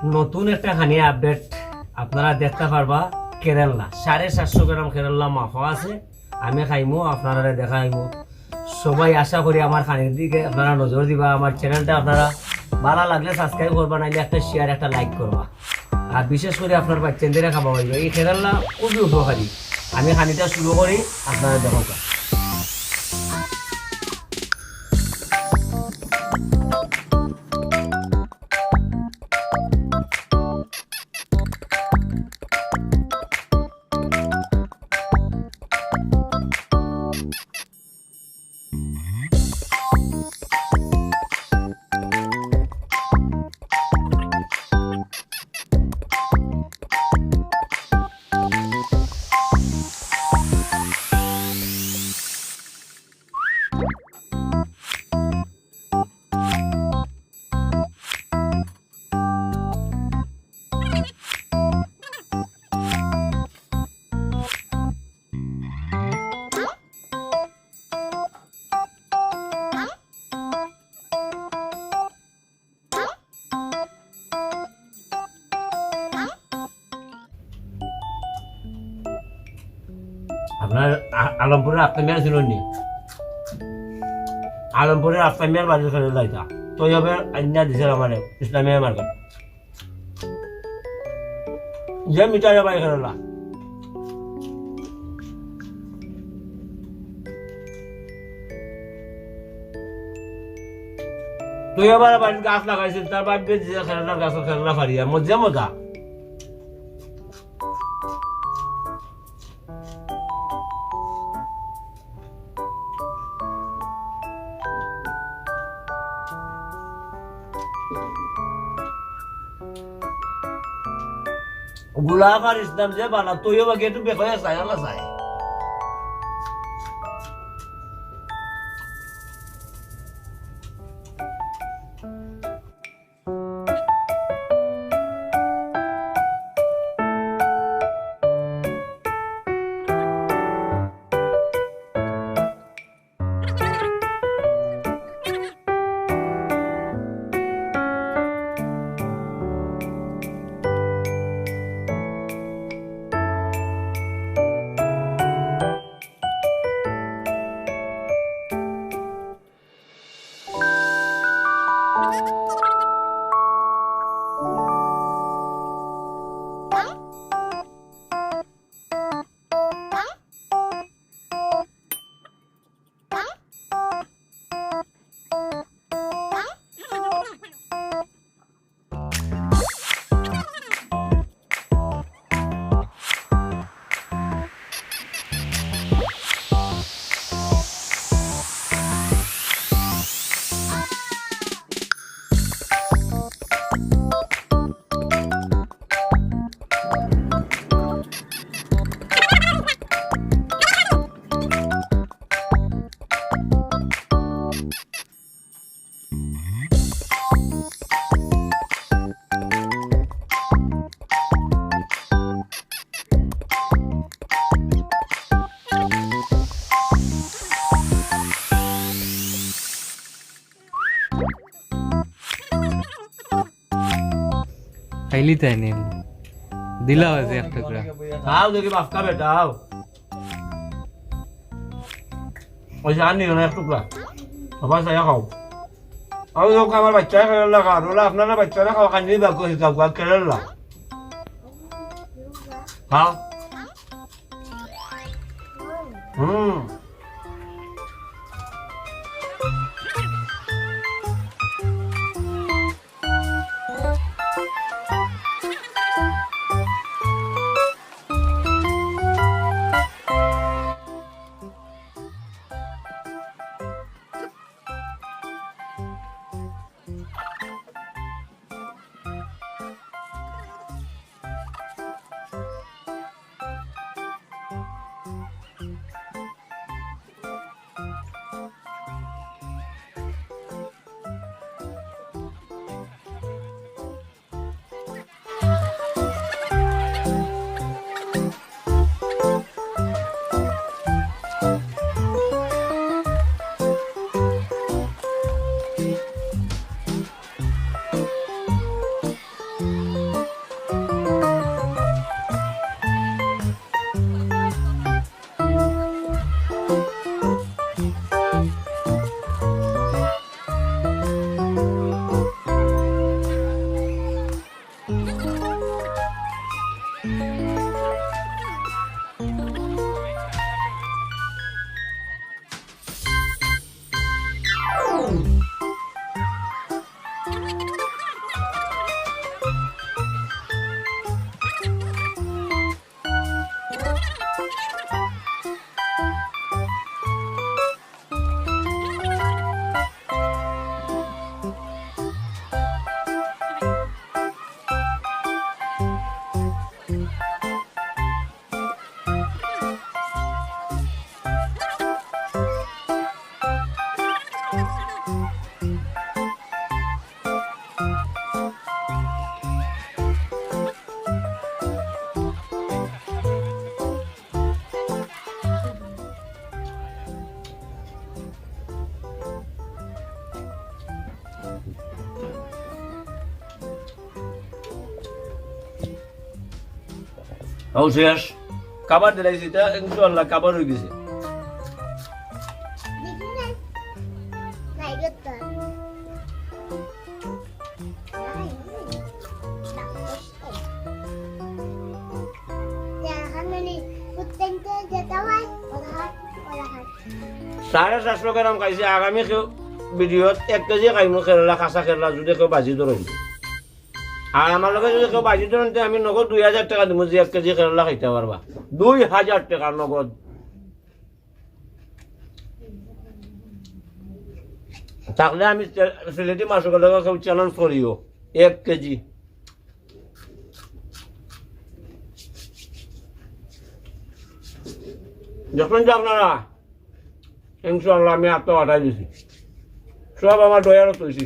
নতুন একটা খানি আপডেট আপনারা দেখতে পারবা। কেরালা 750 গ্রাম কেরালা মাফা আছে, আমি খাইমু, আপনারা দেখাইমু। সবাই আশা করি আমার খানির দিকে আপনারা নজর দিবা। আমার চ্যানেলটা আপনারা ভালো লাগলে সাবস্ক্রাইব করবা, নাইলে একটা শেয়ার একটা লাইক করবা। আর বিশেষ করে আপনার বাচ্চাদের খাওয়া হইবে। এই কেরালা খুবই উপকারী। আমি খানিটা শুরু করি, আপনারা দেখো। আপনার আলমপুরের আফতামিয়ার ছিল নি? আলমপুরের আফতামিয়ার বাজার করে লাইতা তো হবে আইনা দিছে আমার ইসলামিয়া মার্কেট যে মিটার বাই খেলা। তুই আবার বাড়ির গাছ লাগাইছিস, তার বাড়িতে যে খেলনা গাছের খেলনা ফারিয়া মজা মজা। গোলাপ আর ইসলাম যে বানা তুইও বাকি একটু বেকয়ে চাই আল্লাহ চাই। খাইলি তাই নি দিলা আছে এক টুকরা খাও দেখি বাপকা বেটা আও ওই জানি না এক টুকরা সবাই চাই খাও। আমি লোক আমার বাচ্চা কেরালা খাওয়া ওরা আপনারা বাচ্চারা খাওয়া খান নিয়ে বাক্য হিসাব কেরালা খাও। ও শেষ খাবার দিলাইছি এটা ইনশাআল্লাহ খাবার হয়ে গেছে সাড়ে 700 গ্রাম খাইছে আগামী ভিডিওত 1 কেজি খাইমু কেরলা কাঁচা কেরলা যদি কেউ বাজি ধরেন আর আমার লগে যদি কেউ বাজি ধরেন আমি নগদ 2000 টাকা দিব যে 1 কেজি কেরলা খাইতে পারবা 2000 টাকা নগদ তাহলে আমি সিলেটি মাসুকের লগে কেউ চ্যালেঞ্জ করিও 1 কেজি যখন যে আপনারা ইনশাআল্লাহ আমি আত্মা অর্ডার দিছি সব আমার দয়ারত হয়েছি